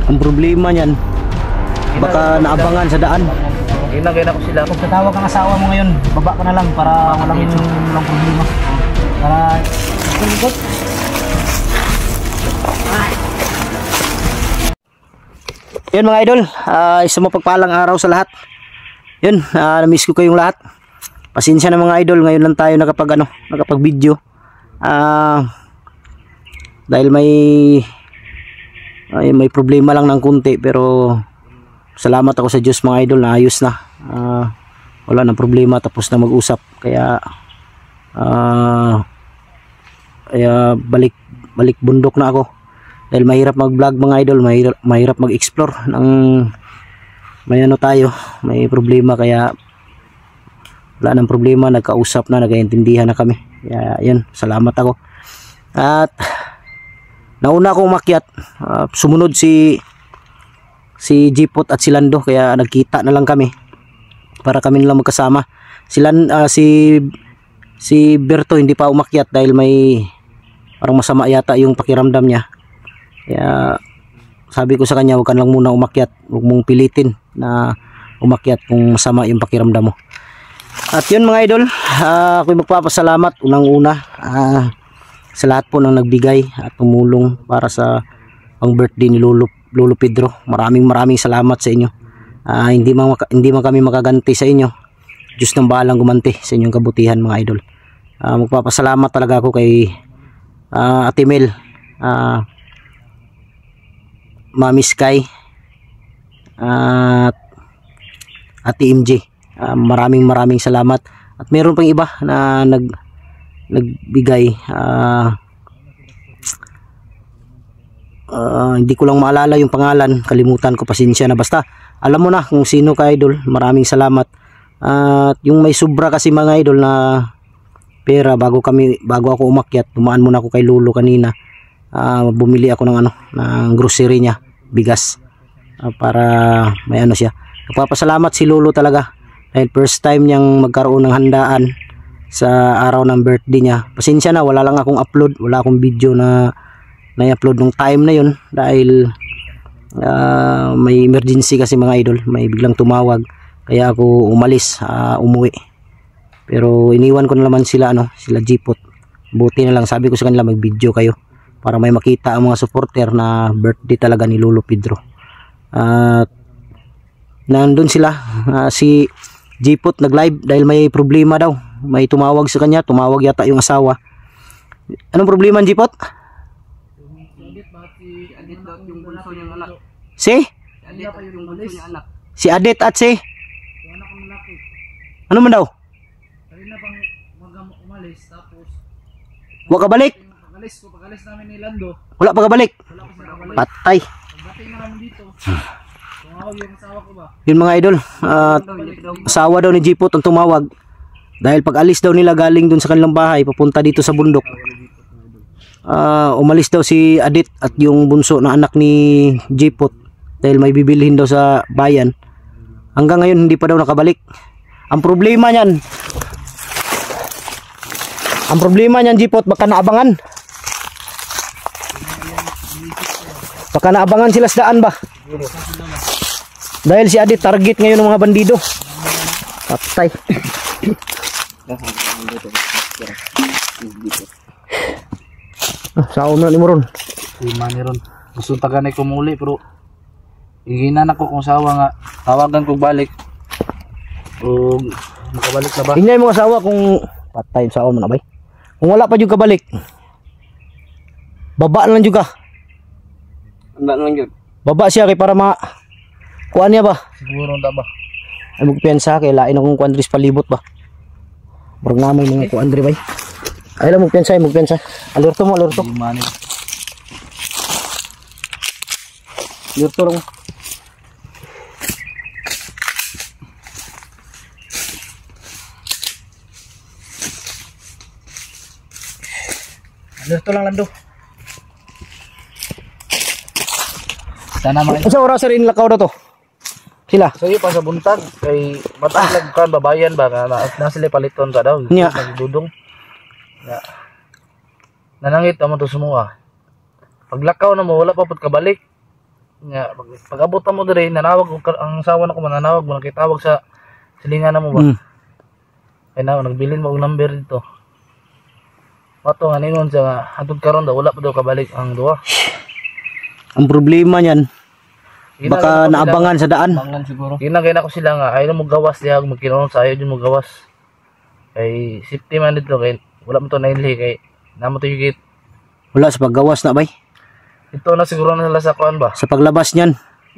Ang problema niyan, baka naabangan sa daan. Ginagay na ko sila. Kung tatawag ang asawa mo ngayon, baba ka na lang para walang problema. Para ikot. Yun mga idol, isang mapagpalang araw sa lahat. Yun, na-miss ko kayong lahat. Pasensya na mga idol, ngayon lang tayo nakapag video. Dahil may problema lang ng kunti, pero salamat ako sa Diyos mga idol, na ayos na. Wala nang problema, tapos na mag-usap. Kaya balik bundok na ako. Dahil mahirap mag-vlog mga idol, mahirap mag-explore ng may may problema. Kaya wala nang problema, nagkausap na, nagkaintindihan na kami. Kaya yun, salamat ako. At nauna akong umakyat, sumunod si Jipot at si Lando, kaya nagkita na lang kami para kami lang magkasama. Si Berto hindi pa umakyat dahil may parang masama yata yung pakiramdam niya. Kaya sabi ko sa kanya, huwag ka lang muna umakyat, huwag mong pilitin na umakyat kung masama yung pakiramdam mo. At yun mga idol, ako'y magpapasalamat unang-una sa lahat po ng nagbigay at tumulong para sa pang birthday ni Lolo Pedro. Maraming salamat sa inyo. Hindi man kami makaganti sa inyo. Diyos nang bahalang gumanti sa inyong kabutihan mga idol. Magpapasalamat talaga ako kay Ate Mel, Mami Sky, at Ate MJ. Maraming salamat. At meron pang iba na nagbigay. Hindi ko lang maalala yung pangalan, kalimutan ko, pasensya na. Basta alam mo na kung sino ka idol. Maraming salamat. At yung may sobra kasi mga idol na pera, bago ako umakyat, dumaan muna ako kay Lolo kanina. Bumili ako ng grocery niya, bigas, para may siya. Nagpapasalamat si Lolo talaga dahil first time niyang magkaroon ng handaan sa araw ng birthday niya. Pasensya na, wala lang akong upload, wala akong video na i-upload nung time na yun dahil may emergency kasi mga idol, may biglang tumawag, kaya ako umalis, umuwi. Pero iniwan ko na naman sila Jipot. Buti na lang, sabi ko sa kanila, mag-video kayo para may makita ang mga supporter na birthday talaga ni Lolo Pedro. Nandun sila, si Jipot nag-live dahil may problema daw. May tumawag sa kanya, tumawag yata yung asawa. Anong problema, Jipot? Si Adet at si ano man daw? Wala ka balik? Pagalis namin ni Lando. Wala pa kabalik? Patay. Yun mga idol, asawa daw ni Jipot ang tumawag dahil pag alis daw nila galing dun sa kanilang bahay papunta dito sa bundok, umalis daw si Adit at yung bunso na anak ni Jipot dahil may bibilhin daw sa bayan. Hanggang ngayon hindi pa daw nakabalik. Ang problema niyan Jipot, baka naabangan sila sa daan ba? Dahil si Adit target ngayon ng mga bandido. Patay. Sao na ni mo ron? Imani ron. Gusto taganay ko muli pero hingginan ako kung sawa nga tawagan ko balik. O makabalik na ba? Hinay mo asawa kung patay sao mo na bay. Kung wala pa jud ka balik, baba lang jud ka. Anda lang jud. Baba siya kay para kuan niya ba? Siguro ta ba? Ay magpiyansa kay lain akong kuandris palibot ba. Murag namay mga kuandri bay. Ay lang magpiyansa. Alerto mo. Imani. Alerto lang. Alerto lang Lando. Sana mga sa oras rin lakaw na to sila. So yun pa sa buntag kay mataglag kan babayan ba na sila paliton ka daw. Nya. Nagdudong. Ya. Nanangit amo to semua. Paglakaw na mo wala pa pud kabalik. Nga, pag abot mo dire, nanawag ang asawa na ko mananawag mo nakitawag sa silingan na mo ba. Kaya na nagbilin mo og number dito. Mato nga ningon siya nga hantod karon daw wala pa daw kabalik ang duha. Ang problema niyan, baka naabangan sa daan. Bangan siguro. Kinagay na ko sila nga ayaw mo gawas diha magkinon sa ayaw din mo gawas. Kay safety man dito kay wala mo to nailhi kay namo to yugit. Wala sa paggawas na bay. Ito na siguro na sila sa kuan ba. Sa paglabas niyan,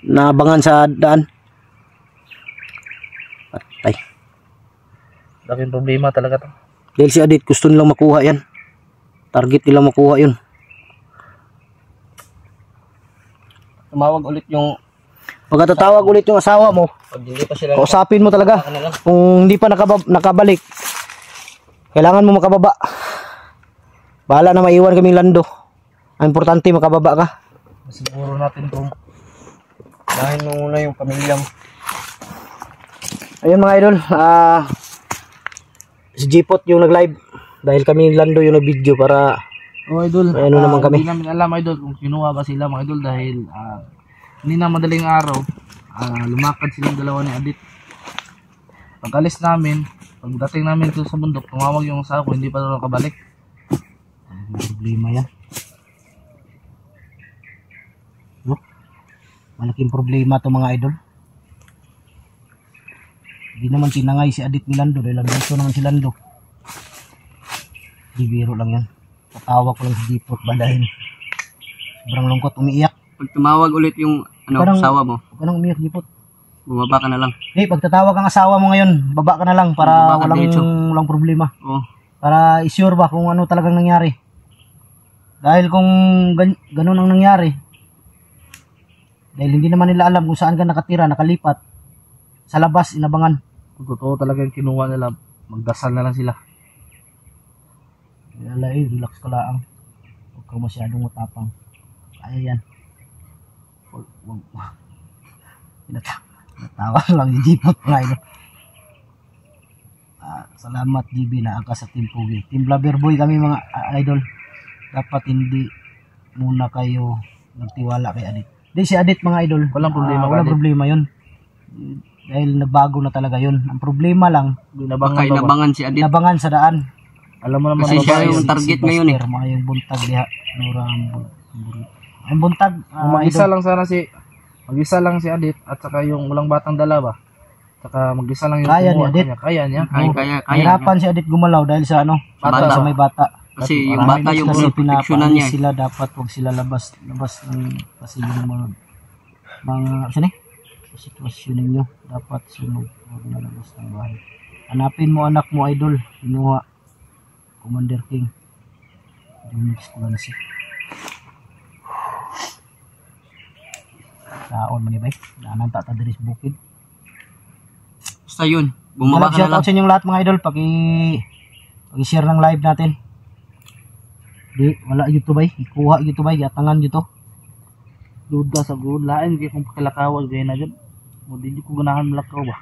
naabangan sa daan. Patay. Laking problema talaga to. Dahil si Adit gusto nilang makuha yan. Target nilang makuha yun. Tumawag ulit yung Pagkatatawag ulit yung asawa mo, pag hindi pa sila kausapin mo talaga. Kung hindi pa nakabalik, kailangan mo makababa. Bahala na maiwan kaming lando. Ang importante makababa ka. siguro natin kung dahil mo muna yung pamilya mo. Ayun mga idol, si Gpot yung nag-live. Dahil kami lando yung nag-video para Idol, ano naman kami. Hindi namin alam idol kung kinuha ba sila mga idol dahil hindi na madaling araw. Lumakad silang dalawa ni Adit. Pag-alis namin, pagdating namin sa bundok, tumawag yung asawa ko, hindi pa daw nakabalik. Problema yan. No? Malaking problema to mga idol. Hindi naman tinangay si Adit ni Lando dahil dito naman si Lando. Di biro lang yan. Tatawa ko lang si Gpot balahin. Sobrang lungkot, umiiyak. Pag tumawag ulit yung asawa mo, Huwag ka nang umiyak, Gpot. bumaba ka na lang. Pag tatawag ang asawa mo ngayon, baba ka na lang para Baba ka diretso. walang problema. Oo. Para isure ba kung ano talagang nangyari. Dahil kung ganun ang nangyari, dahil hindi naman nila alam kung saan ka nakatira, nakalipat, sa labas, inabangan. Kung totoo talaga yung kinuha nila, magdasal na lang sila. Relax ka lang. Huwag ka masyadong matapang. Kaya yan. Natawa lang yung Gpot mga idol. Salamat GB na ka sa Team Pugi. Team Lover Boy kami mga idol. Dapat hindi muna kayo nagtiwala kay Adit. Di si Adit mga idol. Walang problema kay walang Adit. problema yun. Dahil nagbago na talaga yun. Ang problema lang, Baka inabangan si Adit. inabangan sa daan. Alam mo naman Kasi siya babae, yung target ngayon eh. Mga yung buntag diha. Nura ang buntag. mag-isa lang sana mag-isa lang si Adit at saka yung walang batang dala ba. Saka mag-isa lang yung Kaya ni kumuha Adit. kanya. Kaya niya. Kaya Hirapan si Adit gumalaw dahil sa ano, Bata. sa may bata. Kasi yung Marami bata yung kasi proteksyonan niya. sila dapat wag sila labas ng kasi yung mga sino sitwasyon ninyo dapat sunod wag na labas ng bahay. Hanapin mo anak mo idol, kinuha Commander King. Mix ko na si. Taon man ni bay. Naanan ta diri sa bukid. Basta yun, bumaba ka na lang. Shoutout sa inyong lahat mga idol, paki-share ng live natin. Di wala YouTube ay, ikuha YouTube ay, gatangan dito. Duda sa good lain kay kung pakilakawag gay na dyan. O di ko ganahan malakaw ba.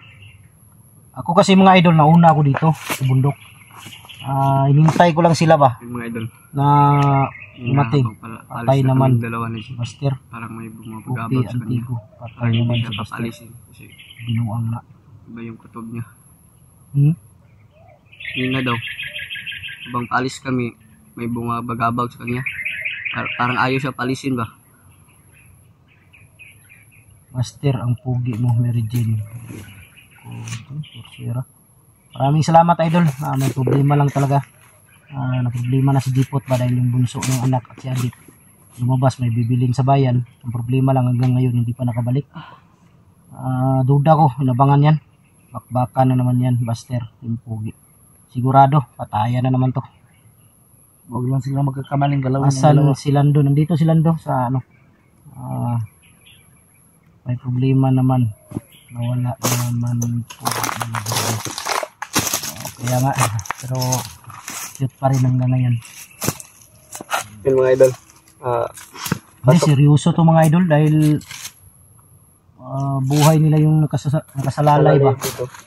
Ako kasi mga idol, nauna ako dito sa bundok. Hinintay ko lang sila ba Yung mga idol. na dumating. Patay naman. Dalawa na siya. Master, Parang may Pupi, bumapagabag sa kanya. Antigo. Patay Parang naman hindi si siya Master. papalisin. Kasi Binuang na. iba yung kutob niya. Yun na daw. Habang paalis kami, may bumabagabag sa kanya. Parang ayaw siya palisin ba? Master, ang pugi mo, Mary Jane. Maraming salamat idol. May problema lang talaga. Na problema na si Gpot ba dahil yung bunso ng anak at si Adit lumabas, may bibilin sa bayan. Ang problema lang hanggang ngayon hindi pa nakabalik. Duda ko, inabangan yan. Bakbakan na naman yan, Buster, yung pugi. Sigurado, patayan na naman to. Huwag lang sila magkakamaling galawin. Asan si Lando? Nandito si Lando sa ano. May problema naman. Nawala naman po. Kaya nga, pero cute pa rin hanggang ngayon. Yun mga idol. Hindi, seryoso to mga idol dahil buhay nila yung nakasalalay ba?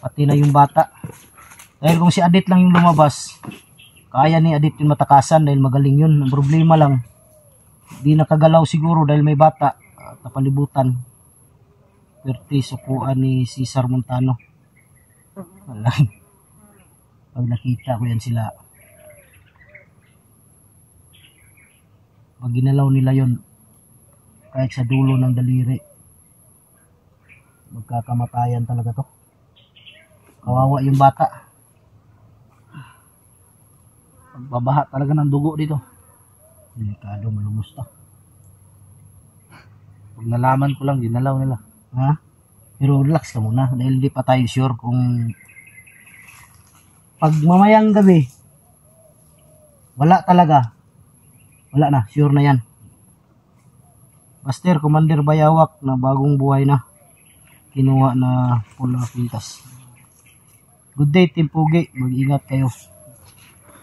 Pati na yung bata. Dahil kung si Adit lang yung lumabas, kaya ni Adit yung matakasan dahil magaling yun. Ang problema lang, di nakagalaw siguro dahil may bata. At napalibutan. Pertis upuan ni Cesar Montano. Wala. Pag nakita ko yan sila, pag ginalaw nila yon kahit sa dulo ng daliri, magkakamatayan talaga to. Kawawa yung bata. Babaha talaga ng dugo dito. Delikado, malumos to. Pag nalaman ko lang, ginalaw nila. Ha? Pero relax ka muna dahil di pa tayo sure kung pag mamayang gabi wala talaga. Wala na, sure na yan. Master Commander Bayawak na bagong buhay na. Kinuha na pula pintas. Good day, Team Pugi. Mag-ingat kayo.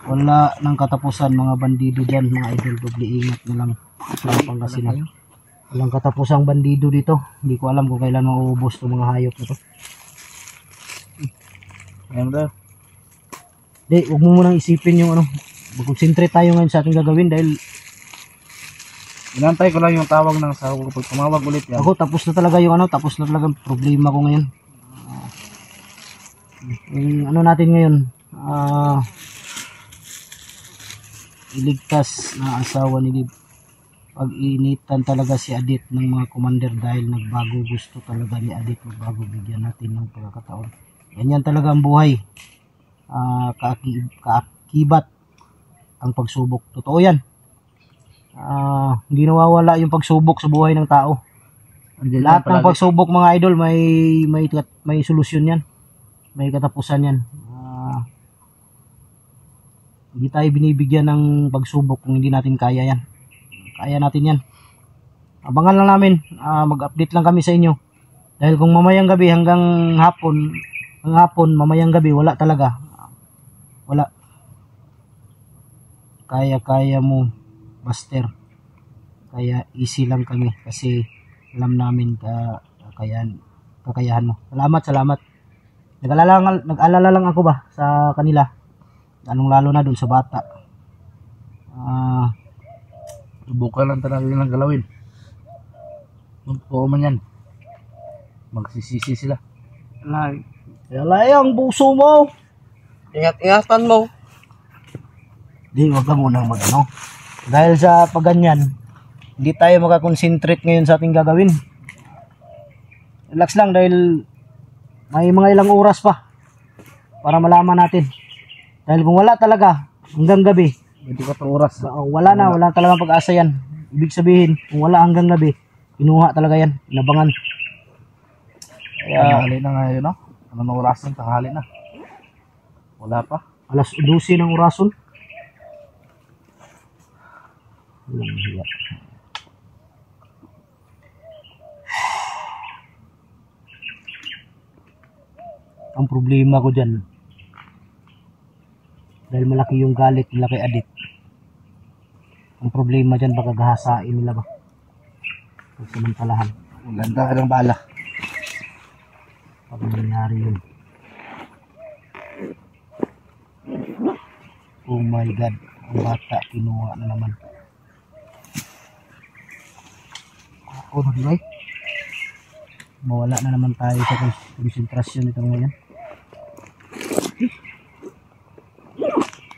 Wala nang katapusan mga bandido dyan, mga idol. Doble ingat na lang sa Pangasinan. Walang katapusang bandido dito. Hindi ko alam kung kailan mauubos itong mga hayop na to. Ayan bro. Di, huwag mo munang isipin yung ano. Mag-concentrate tayo ngayon sa ating gagawin dahil Inantay ko lang yung tawag ng asawa ko. Pag tumawag ulit yan. ako tapos na talaga yung ano, tapos na talaga ang problema ko ngayon. Yung ano natin ngayon, iligtas na asawa ni Lib. Pag-initan talaga si Adit ng mga commander dahil nagbago, gusto talaga ni Adit magbago, bigyan natin ng pagkakataon. Ganyan talaga ang buhay. Kaakibat ang pagsubok. Totoo yan. Hindi nawawala yung pagsubok sa buhay ng tao. Lahat ng pagsubok mga idol may solusyon yan. May katapusan yan. Hindi tayo binibigyan ng pagsubok kung hindi natin kaya yan. Kaya natin yan. Abangan lang namin. Mag-update lang kami sa inyo. Dahil kung mamayang gabi hanggang hapon, mamayang gabi, wala talaga. Wala. Kaya mo, Master. Kaya easy lang kami kasi alam namin kakayahan mo. Salamat. Nag-alala lang ako ba sa kanila. Lalo na dun sa bata. Subukan lang talaga nilang galawin. Totoo man yan. Magsisisi sila. Wala ang buso mo. Ingat-ingatan mo. Di, wag ka munang mag-ano. Dahil sa pagganyan, hindi tayo makakonsentrate ngayon sa ating gagawin. Relax lang dahil may mga ilang oras pa para malaman natin. Dahil kung wala talaga hanggang gabi, 24 oras. wala talagang pag-asa yan. Ibig sabihin, kung wala hanggang gabi, kinuha talaga yan, inabangan. Tanghali na ngayon, no? Anong orasan? Tanghali na. Wala pa. Alas 12 ng orason. Walang hiya. Ang problema ko dyan, dahil malaki yung galit nila kay Adit. Ang problema dyan, baka gahasain nila ba? Pagsamantalahan. Ganda ka ng bala. Pag nangyari yun. Oh my God, ang bata kinuha na naman. Ako na mawala na naman tayo sa konsentrasyon ito ngayon.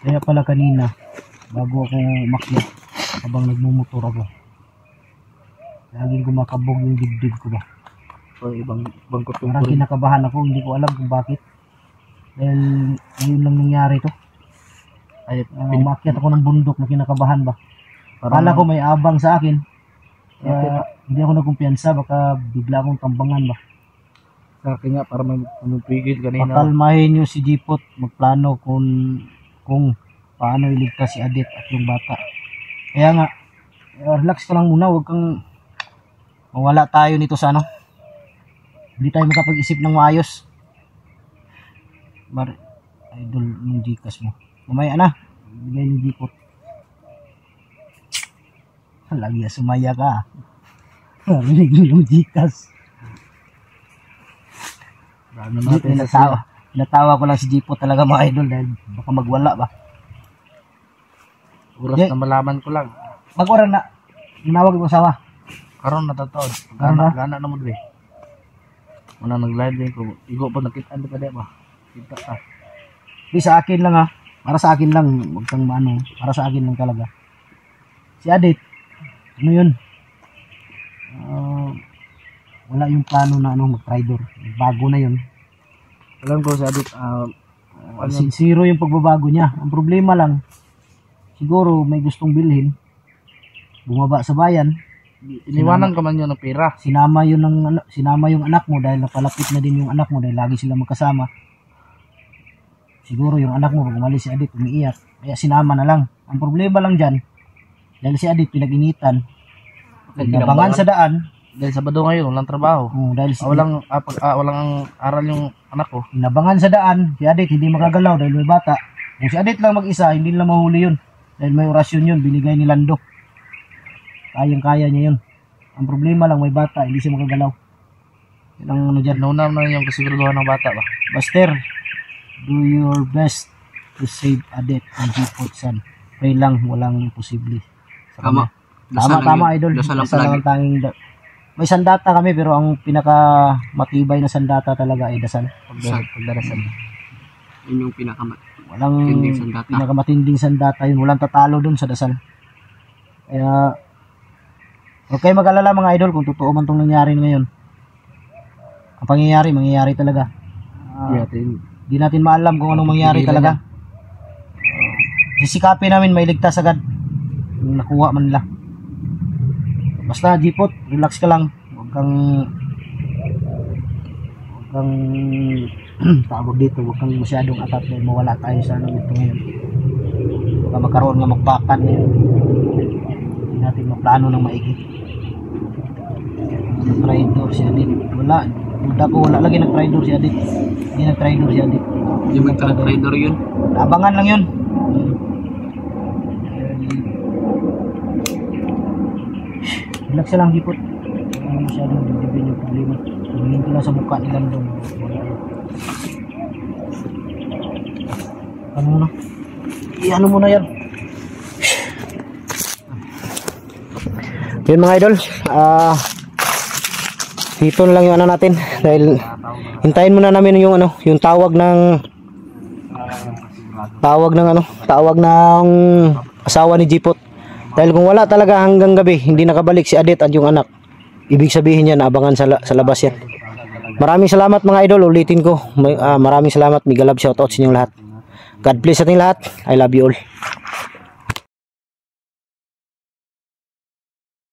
Kaya pala kanina bago ako umakyat habang nagmumotor ako, laging kumakabog yung dibdib ko ba. So, ibang Parang kinakabahan ako, hindi ko alam kung bakit. Dahil ngayon lang nangyari to. Ay, umakyat ako ng bundok na kinakabahan ba. Kala ko may abang sa akin. Kaya hindi ako nagkumpiyansa, baka bigla akong tambangan ba. Sa akin nga, para magpigil kanina. Pakalmahin nyo si Jipot, magplano kung paano iligtas si Adit at yung bata. Kaya nga, relax ka lang muna, huwag kang mawala tayo nito sa ano. Hindi tayo makapag-isip ng maayos. Idol ng Gcash mo. Mamaya na, bigay ng Jipot. Lagi sumaya ka. Narinig mo yung Gcash. Natawa ko lang si Jipot talaga mga idol dahil baka magwala ba. Oras na malaman ko lang. Mag-oras na. Manawag yung asawa. Karon natataod. Karon na? Gana na mo dre. Muna nag-live din ko. Igo pa nakita pa di ba? Kita ka. Di sa akin lang ha. Para sa akin lang. Huwag kang ano. Para sa akin lang talaga. Si Adit. Ano yun? Wala yung plano na ano mag-tridor. Bago na yun. Alam ko sa Adit, Zero yung pagbabago niya. Ang problema lang, siguro may gustong bilhin. Bumaba sa bayan. iniwanan ka man yun ng pera. Sinama yung anak mo dahil napalapit na din yung anak mo dahil lagi sila magkasama. Siguro yung anak mo pag umalis si Adit umiiyak. Kaya sinama na lang. Ang problema lang dyan, dahil si Adit pinag-initan, nabangan sa daan. Dahil Sabado ngayon, walang trabaho. Dahil Walang aral yung anak ko. nabangan sa daan, si Adit hindi makagalaw dahil may bata. Kung si Adit lang mag-isa, hindi nila mahuli yun. Dahil may orasyon yun, binigay ni Lando. Kayang-kaya niya yun. Ang problema lang, may bata, hindi siya makagalaw. Yan ang ano dyan. Nauna na yung kasiguraduhan ng bata ba? Buster, do your best to save Adit and Jipot son. Pray lang, walang imposible. Tama. Tama, idol. Dasal lang Dasal lang palagi. ang tanging may sandata kami pero ang pinaka matibay na sandata talaga ay dasal. Pagdarasal. Yun yung pinakamat. Walang Matinding sandata. pinakamatinding sandata yun. Walang tatalo dun sa dasal. Kaya okay mag-alala mga idol kung totoo man itong nangyari ngayon. Ang pangyayari, mangyayari talaga. Di natin maalam kung anong mangyayari talaga. Sisikapin namin mailigtas agad. Yung nakuha man nila. Basta Jipot, relax ka lang. Huwag kang tawag dito, huwag kang masyadong atat dahil mawala tayo sa ano ito ngayon. Baka magkaroon nga magpakan ngayon. Hindi natin maplano ng maigi. Nag-tridor si Adit. Wala. Buda ko, wala lagi nag-tridor si Adit. Hindi nag-tridor si Adit. Hindi mag-tridor yun. Abangan lang yun. Relax lang Jipot. Ano masyadong bibigyan yung problema. Tumingin ko lang sa mukha ni Landong. Ano mo na? Ano mo na yan? Yun mga idol. Dito na lang yung ano natin. Dahil hintayin muna namin yung ano, yung tawag ng asawa ni Jipot. Dahil kung wala talaga hanggang gabi, hindi nakabalik si Adit at yung anak, ibig sabihin niya na abangan sa labas yan. Maraming salamat mga idol, ulitin ko. Maraming salamat, mega love shoutout sa inyong lahat. God bless sa ating lahat. I love you all.